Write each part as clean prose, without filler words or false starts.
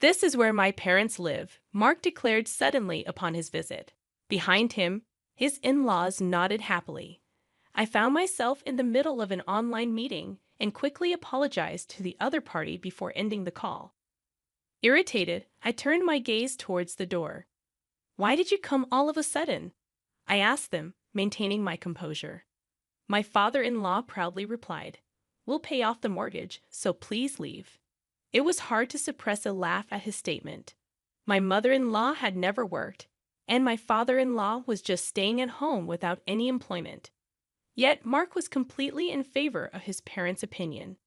This is where my parents live, Mark declared suddenly upon his visit. Behind him, his in-laws nodded happily. I found myself in the middle of an online meeting and quickly apologized to the other party before ending the call. Irritated, I turned my gaze towards the door. "Why did you come all of a sudden?" I asked them, maintaining my composure. My father-in-law proudly replied, "We'll pay off the mortgage, so please leave." It was hard to suppress a laugh at his statement. My mother-in-law had never worked, and my father-in-law was just staying at home without any employment. Yet Mark was completely in favor of his parents' opinion.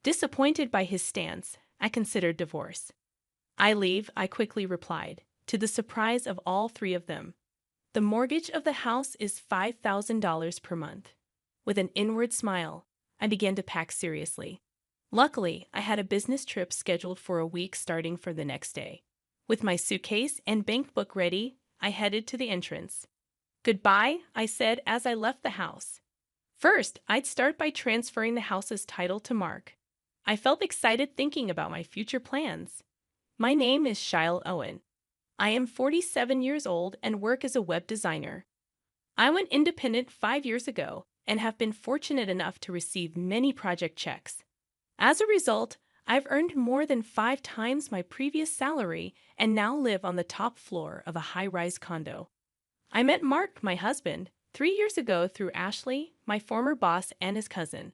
Disappointed by his stance, I considered divorce. "I leave," I quickly replied, to the surprise of all three of them. "The mortgage of the house is $5,000 per month." With an inward smile, I began to pack seriously. Luckily, I had a business trip scheduled for a week starting for the next day. With my suitcase and bank book ready, I headed to the entrance. "Goodbye," I said as I left the house. First, I'd start by transferring the house's title to Mark. I felt excited thinking about my future plans. My name is Shyle Owen. I am 47 years old and work as a web designer. I went independent 5 years ago and have been fortunate enough to receive many project checks. As a result, I've earned more than 5 times my previous salary and now live on the top floor of a high-rise condo. I met Mark, my husband, 3 years ago through Ashley, my former boss, and his cousin.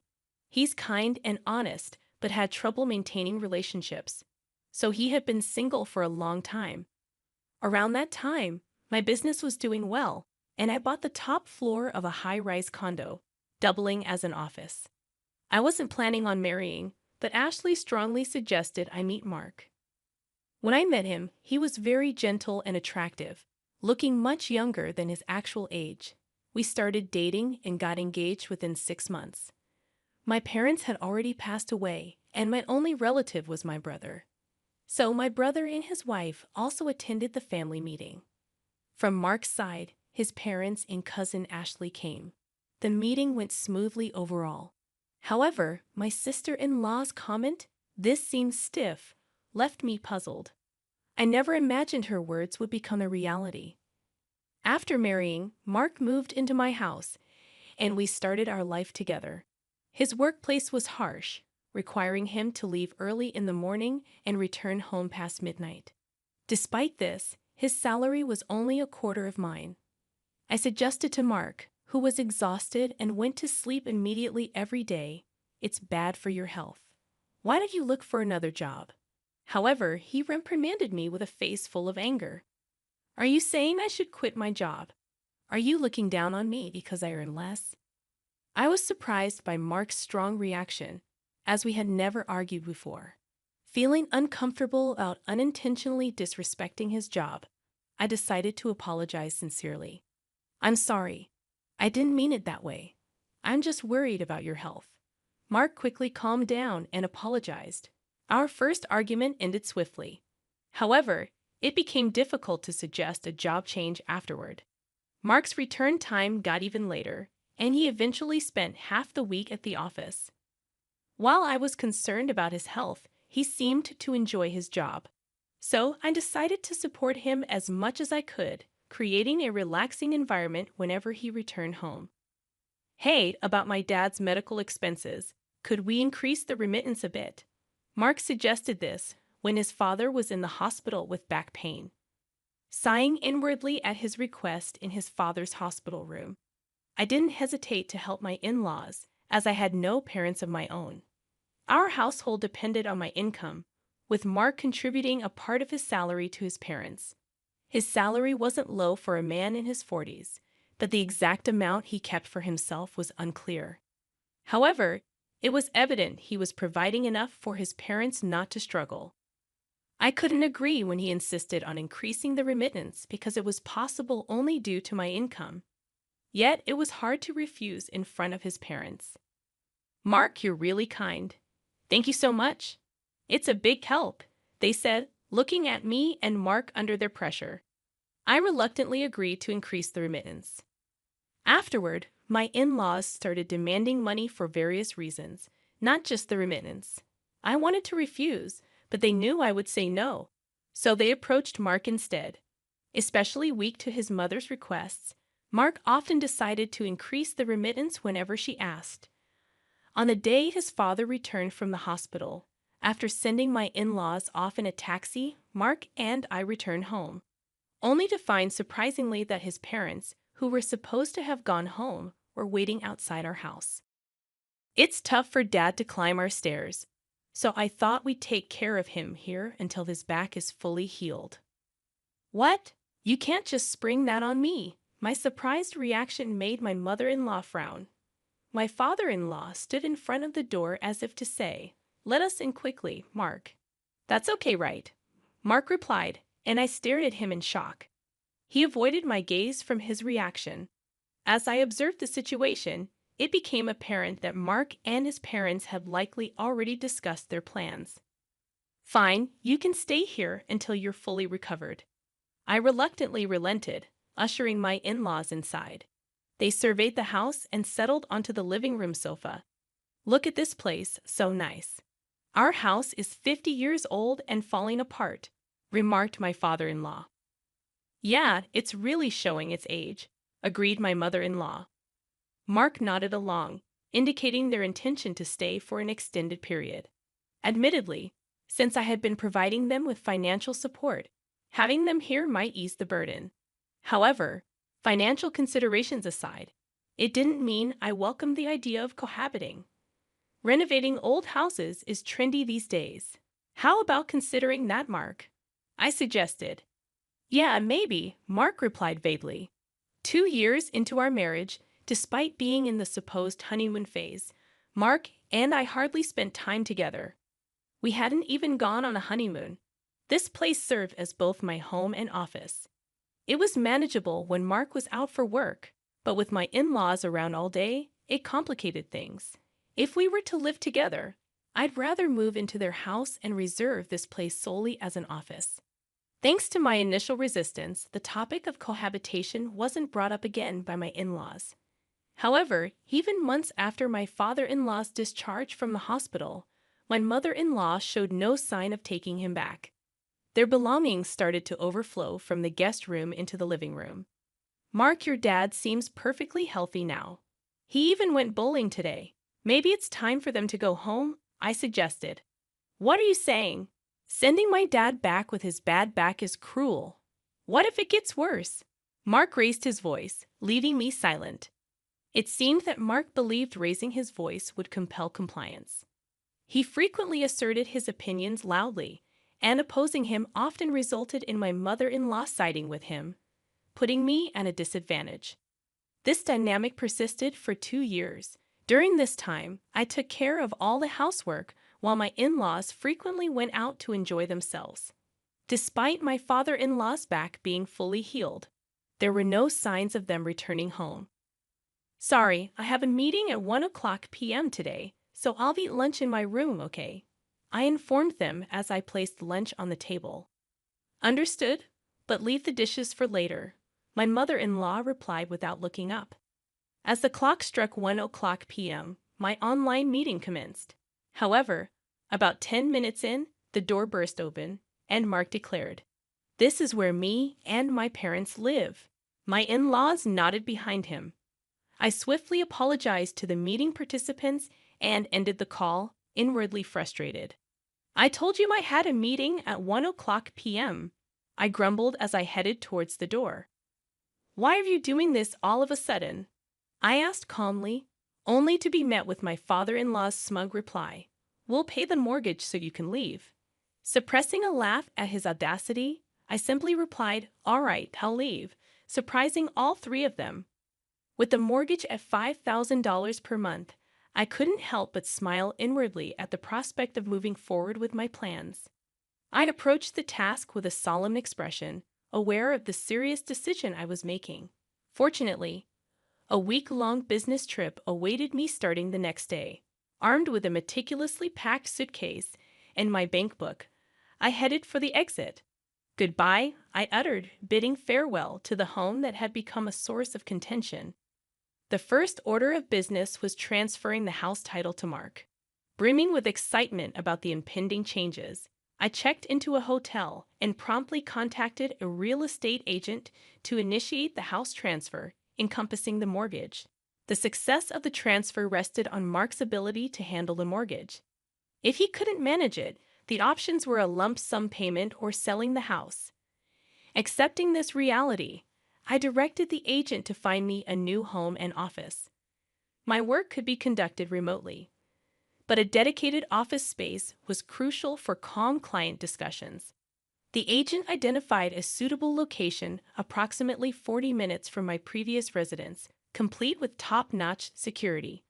He's kind and honest, but had trouble maintaining relationships, so he had been single for a long time. Around that time, my business was doing well, and I bought the top floor of a high-rise condo, doubling as an office. I wasn't planning on marrying, but Ashley strongly suggested I meet Mark. When I met him, he was very gentle and attractive, looking much younger than his actual age. We started dating and got engaged within 6 months. My parents had already passed away, and my only relative was my brother. So my brother and his wife also attended the family meeting. From Mark's side, his parents and cousin Ashley came. The meeting went smoothly overall. However, my sister-in-law's comment, "This seems stiff," left me puzzled. I never imagined her words would become a reality. After marrying, Mark moved into my house, and we started our life together. His workplace was harsh, requiring him to leave early in the morning and return home past midnight. Despite this, his salary was only a quarter of mine. I suggested to Mark, who was exhausted and went to sleep immediately every day, "It's bad for your health. Why don't you look for another job?" However, he reprimanded me with a face full of anger. "Are you saying I should quit my job? Are you looking down on me because I earn less?" I was surprised by Mark's strong reaction, as we had never argued before. Feeling uncomfortable about unintentionally disrespecting his job, I decided to apologize sincerely. "I'm sorry. I didn't mean it that way. I'm just worried about your health." Mark quickly calmed down and apologized. Our first argument ended swiftly. However, it became difficult to suggest a job change afterward. Mark's return time got even later, and he eventually spent half the week at the office. While I was concerned about his health, he seemed to enjoy his job. So I decided to support him as much as I could, creating a relaxing environment whenever he returned home. "Hey, about my dad's medical expenses, could we increase the remittance a bit?" Mark suggested this when his father was in the hospital with back pain. Sighing inwardly at his request in his father's hospital room, I didn't hesitate to help my in-laws, as I had no parents of my own. Our household depended on my income, with Mark contributing a part of his salary to his parents. His salary wasn't low for a man in his 40s, but the exact amount he kept for himself was unclear. However, it was evident he was providing enough for his parents not to struggle. I couldn't agree when he insisted on increasing the remittance because it was possible only due to my income. Yet it was hard to refuse in front of his parents. "Mark, you're really kind. Thank you so much. It's a big help," they said, looking at me and Mark under their pressure. I reluctantly agreed to increase the remittance. Afterward, my in-laws started demanding money for various reasons, not just the remittance. I wanted to refuse, but they knew I would say no. So they approached Mark instead. Especially weak to his mother's requests, Mark often decided to increase the remittance whenever she asked. On the day his father returned from the hospital, after sending my in-laws off in a taxi, Mark and I returned home, only to find surprisingly that his parents, who were supposed to have gone home, were waiting outside our house. It's tough for Dad to climb our stairs, so I thought we'd take care of him here until his back is fully healed. What? You can't just spring that on me. My surprised reaction made my mother-in-law frown. My father-in-law stood in front of the door as if to say, "Let us in quickly, Mark." "That's okay, right?" Mark replied, and I stared at him in shock. He avoided my gaze from his reaction. As I observed the situation, it became apparent that Mark and his parents had likely already discussed their plans. "Fine, you can stay here until you're fully recovered." I reluctantly relented, ushering my in-laws inside. They surveyed the house and settled onto the living room sofa. "Look at this place, so nice." "Our house is 50 years old and falling apart," remarked my father-in-law. "Yeah, it's really showing its age," agreed my mother-in-law. Mark nodded along, indicating their intention to stay for an extended period. Admittedly, since I had been providing them with financial support, having them here might ease the burden. However, financial considerations aside, it didn't mean I welcomed the idea of cohabiting. Renovating old houses is trendy these days. How about considering that, Mark? I suggested. "Yeah, maybe," Mark replied vaguely. 2 years into our marriage, despite being in the supposed honeymoon phase, Mark and I hardly spent time together. We hadn't even gone on a honeymoon. This place served as both my home and office. It was manageable when Mark was out for work, but with my in-laws around all day, it complicated things. If we were to live together, I'd rather move into their house and reserve this place solely as an office. Thanks to my initial resistance, the topic of cohabitation wasn't brought up again by my in-laws. However, even months after my father-in-law's discharge from the hospital, my mother-in-law showed no sign of taking him back. Their belongings started to overflow from the guest room into the living room. "Mark, your dad seems perfectly healthy now. He even went bowling today. Maybe it's time for them to go home," I suggested. "What are you saying? Sending my dad back with his bad back is cruel. What if it gets worse?" Mark raised his voice, leaving me silent. It seemed that Mark believed raising his voice would compel compliance. He frequently asserted his opinions loudly, and opposing him often resulted in my mother-in-law siding with him, putting me at a disadvantage. This dynamic persisted for 2 years. During this time, I took care of all the housework while my in-laws frequently went out to enjoy themselves. Despite my father-in-law's back being fully healed, there were no signs of them returning home. "Sorry, I have a meeting at 1 p.m. today, so I'll eat lunch in my room, okay?" I informed them as I placed lunch on the table. "Understood, but leave the dishes for later," my mother-in-law replied without looking up. As the clock struck 1 p.m., my online meeting commenced. However, about 10 minutes in, the door burst open, and Mark declared, "This is where me and my parents live." My in-laws nodded behind him. I swiftly apologized to the meeting participants and ended the call, inwardly frustrated. "I told you I had a meeting at 1 p.m., I grumbled as I headed towards the door. "Why are you doing this all of a sudden?" I asked calmly, only to be met with my father-in-law's smug reply, "We'll pay the mortgage so you can leave." Suppressing a laugh at his audacity, I simply replied, "All right, I'll leave," surprising all 3 of them. With the mortgage at $5,000 per month, I couldn't help but smile inwardly at the prospect of moving forward with my plans. I approached the task with a solemn expression, aware of the serious decision I was making. Fortunately, a week-long business trip awaited me starting the next day. Armed with a meticulously packed suitcase and my bank book, I headed for the exit. "Goodbye," I uttered, bidding farewell to the home that had become a source of contention. The first order of business was transferring the house title to Mark. Brimming with excitement about the impending changes, I checked into a hotel and promptly contacted a real estate agent to initiate the house transfer encompassing the mortgage. The success of the transfer rested on Mark's ability to handle the mortgage. If he couldn't manage it, the options were a lump sum payment or selling the house. Accepting this reality, I directed the agent to find me a new home and office. My work could be conducted remotely, but a dedicated office space was crucial for calm client discussions. The agent identified a suitable location approximately 40 minutes from my previous residence, complete with top-notch security.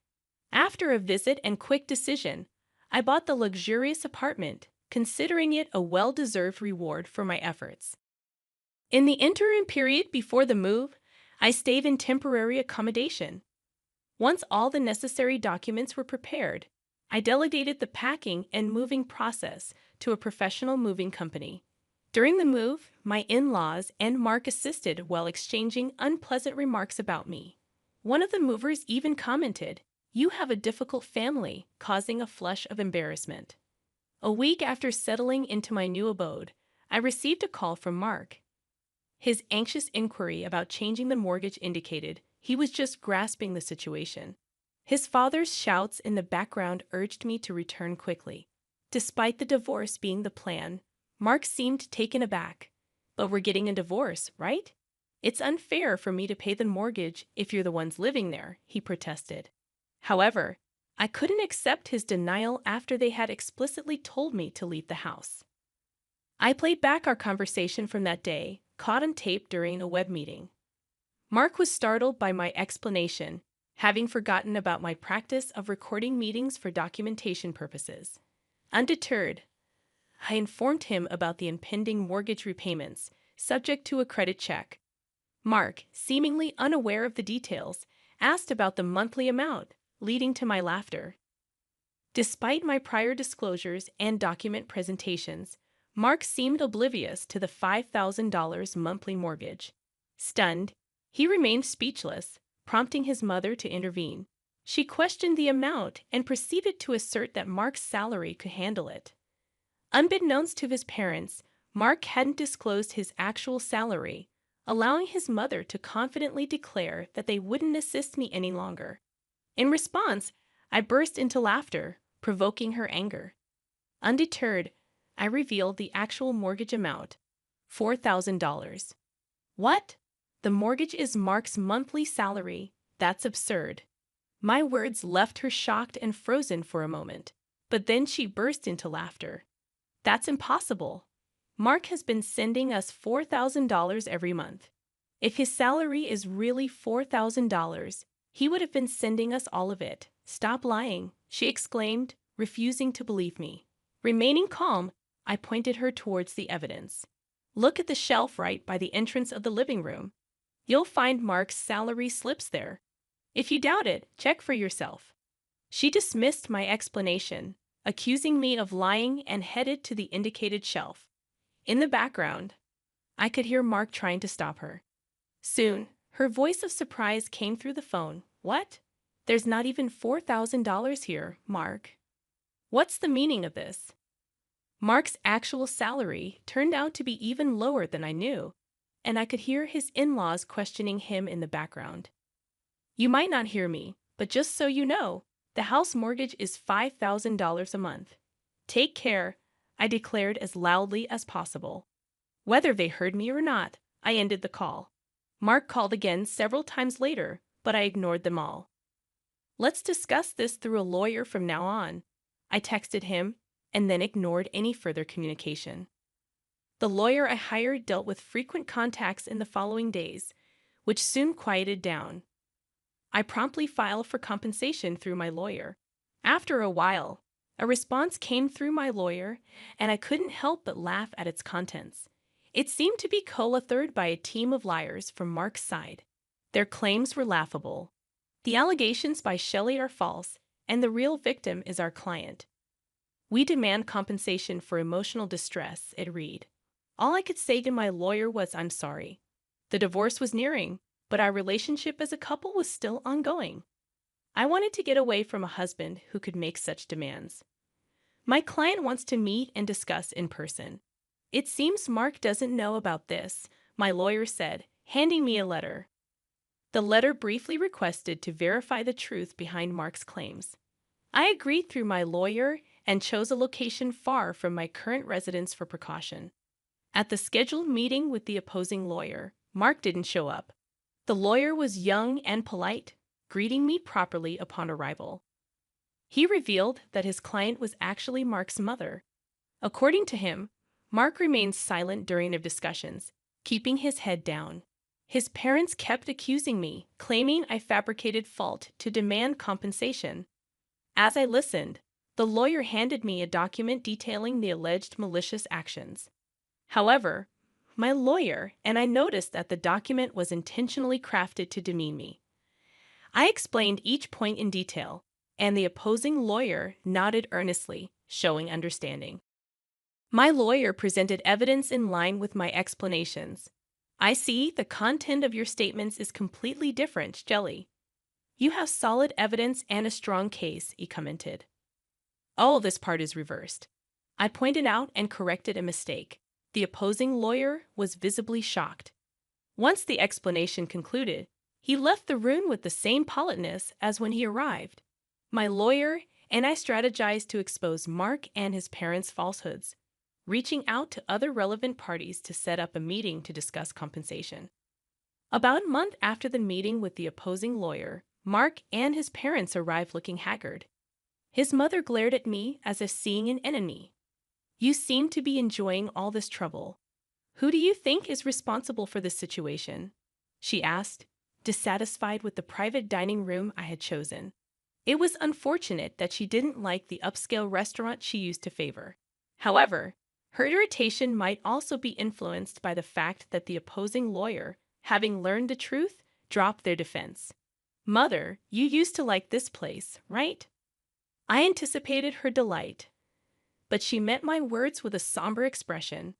After a visit and quick decision, I bought the luxurious apartment, considering it a well-deserved reward for my efforts. In the interim period before the move, I stayed in temporary accommodation. Once all the necessary documents were prepared, I delegated the packing and moving process to a professional moving company. During the move, my in-laws and Mark assisted while exchanging unpleasant remarks about me. One of the movers even commented, "You have a difficult family," causing a flush of embarrassment. A week after settling into my new abode, I received a call from Mark. His anxious inquiry about changing the mortgage indicated he was just grasping the situation. His father's shouts in the background urged me to return quickly. Despite the divorce being the plan, Mark seemed taken aback. "But we're getting a divorce, right? It's unfair for me to pay the mortgage if you're the ones living there," he protested. However, I couldn't accept his denial after they had explicitly told me to leave the house. I played back our conversation from that day, caught on tape during a web meeting. Mark was startled by my explanation, having forgotten about my practice of recording meetings for documentation purposes. Undeterred, I informed him about the impending mortgage repayments, subject to a credit check. Mark, seemingly unaware of the details, asked about the monthly amount, leading to my laughter. Despite my prior disclosures and document presentations, Mark seemed oblivious to the $5,000 monthly mortgage. Stunned, he remained speechless, prompting his mother to intervene. She questioned the amount and proceeded to assert that Mark's salary could handle it. Unbeknownst to his parents, Mark hadn't disclosed his actual salary, allowing his mother to confidently declare that they wouldn't assist me any longer. In response, I burst into laughter, provoking her anger. Undeterred, I revealed the actual mortgage amount, $4,000. "What? The mortgage is Mark's monthly salary. That's absurd." My words left her shocked and frozen for a moment, but then she burst into laughter. "That's impossible. Mark has been sending us $4,000 every month. If his salary is really $4,000, he would have been sending us all of it. Stop lying," she exclaimed, refusing to believe me. Remaining calm, I pointed her towards the evidence. "Look at the shelf right by the entrance of the living room. You'll find Mark's salary slips there. If you doubt it, check for yourself." She dismissed my explanation, accusing me of lying, and headed to the indicated shelf. In the background, I could hear Mark trying to stop her. Soon, her voice of surprise came through the phone. "What? There's not even $4,000 here, Mark. What's the meaning of this?" Mark's actual salary turned out to be even lower than I knew, and I could hear his in-laws questioning him in the background. "You might not hear me, but just so you know, the house mortgage is $5,000 a month. Take care," I declared as loudly as possible. Whether they heard me or not, I ended the call. Mark called again several times later, but I ignored them all. "Let's discuss this through a lawyer from now on," I texted him, and then ignored any further communication. The lawyer I hired dealt with frequent contacts in the following days, which soon quieted down. I promptly filed for compensation through my lawyer. After a while, a response came through my lawyer, and I couldn't help but laugh at its contents. It seemed to be co-authored by a team of liars from Mark's side. Their claims were laughable. "The allegations by Shelley are false, and the real victim is our client. We demand compensation for emotional distress," it read. All I could say to my lawyer was, "I'm sorry." The divorce was nearing, but our relationship as a couple was still ongoing. I wanted to get away from a husband who could make such demands. My client wants to meet and discuss in person. It seems Mark doesn't know about this, my lawyer said, handing me a letter. The letter briefly requested to verify the truth behind Mark's claims. I agreed through my lawyer and chose a location far from my current residence for precaution. At the scheduled meeting with the opposing lawyer, Mark didn't show up. The lawyer was young and polite, greeting me properly upon arrival. He revealed that his client was actually Mark's mother. According to him, Mark remained silent during their discussions, keeping his head down. His parents kept accusing me, claiming I fabricated fault to demand compensation. As I listened, the lawyer handed me a document detailing the alleged malicious actions. However, my lawyer and I noticed that the document was intentionally crafted to demean me. I explained each point in detail, and the opposing lawyer nodded earnestly, showing understanding. My lawyer presented evidence in line with my explanations. I see the content of your statements is completely different, Jelly. You have solid evidence and a strong case, he commented. Oh, this part is reversed. I pointed out and corrected a mistake. The opposing lawyer was visibly shocked. Once the explanation concluded, he left the room with the same politeness as when he arrived. My lawyer and I strategized to expose Mark and his parents' falsehoods, reaching out to other relevant parties to set up a meeting to discuss compensation. About a month after the meeting with the opposing lawyer, Mark and his parents arrived looking haggard. His mother glared at me as if seeing an enemy. You seem to be enjoying all this trouble. Who do you think is responsible for this situation? She asked, dissatisfied with the private dining room I had chosen. It was unfortunate that she didn't like the upscale restaurant she used to favor. However, her irritation might also be influenced by the fact that the opposing lawyer, having learned the truth, dropped their defense. Mother, you used to like this place, right? I anticipated her delight, but she met my words with a somber expression.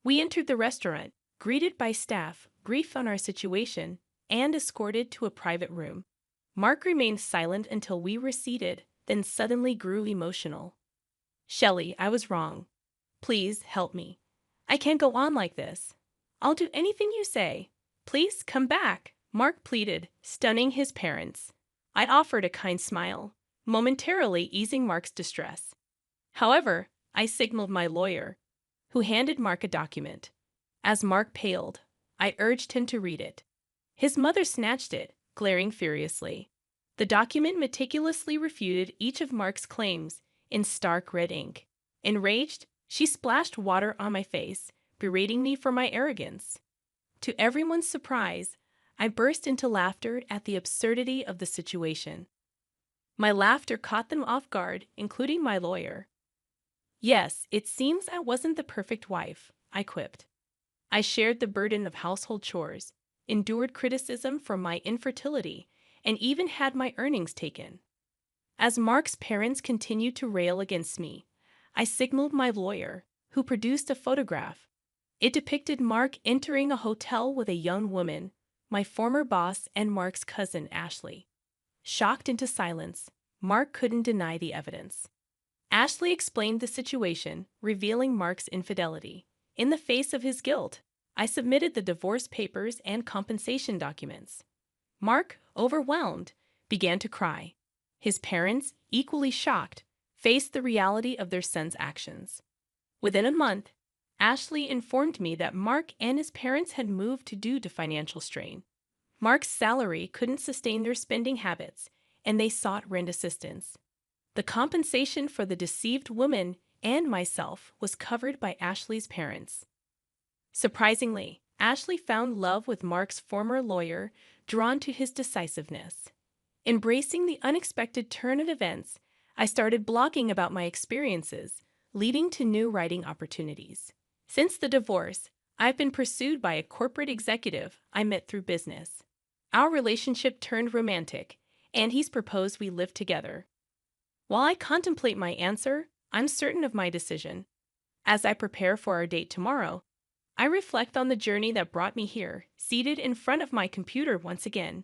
We entered the restaurant, greeted by staff, briefed on our situation, and escorted to a private room. Mark remained silent until we were seated, then suddenly grew emotional. Shelley, I was wrong. Please help me. I can't go on like this. I'll do anything you say. Please come back, Mark pleaded, stunning his parents. I offered a kind smile, momentarily easing Mark's distress. However, I signaled my lawyer, who handed Mark a document. As Mark paled, I urged him to read it. His mother snatched it, glaring furiously. The document meticulously refuted each of Mark's claims in stark red ink. Enraged, she splashed water on my face, berating me for my arrogance. To everyone's surprise, I burst into laughter at the absurdity of the situation. My laughter caught them off guard, including my lawyer. Yes, it seems I wasn't the perfect wife, I quipped. I shared the burden of household chores, endured criticism for my infertility, and even had my earnings taken. As Mark's parents continued to rail against me, I signaled my lawyer, who produced a photograph. It depicted Mark entering a hotel with a young woman, my former boss and Mark's cousin, Ashley. Shocked into silence, Mark couldn't deny the evidence. Ashley explained the situation, revealing Mark's infidelity. In the face of his guilt, I submitted the divorce papers and compensation documents. Mark, overwhelmed, began to cry. His parents, equally shocked, faced the reality of their son's actions. Within a month, Ashley informed me that Mark and his parents had moved due to financial strain. Mark's salary couldn't sustain their spending habits, and they sought rent assistance. The compensation for the deceived woman and myself was covered by Ashley's parents. Surprisingly, Ashley found love with Mark's former lawyer, drawn to his decisiveness. Embracing the unexpected turn of events, I started blogging about my experiences, leading to new writing opportunities. Since the divorce, I've been pursued by a corporate executive I met through business. Our relationship turned romantic, and he's proposed we live together. While I contemplate my answer, I'm certain of my decision. As I prepare for our date tomorrow, I reflect on the journey that brought me here, seated in front of my computer once again.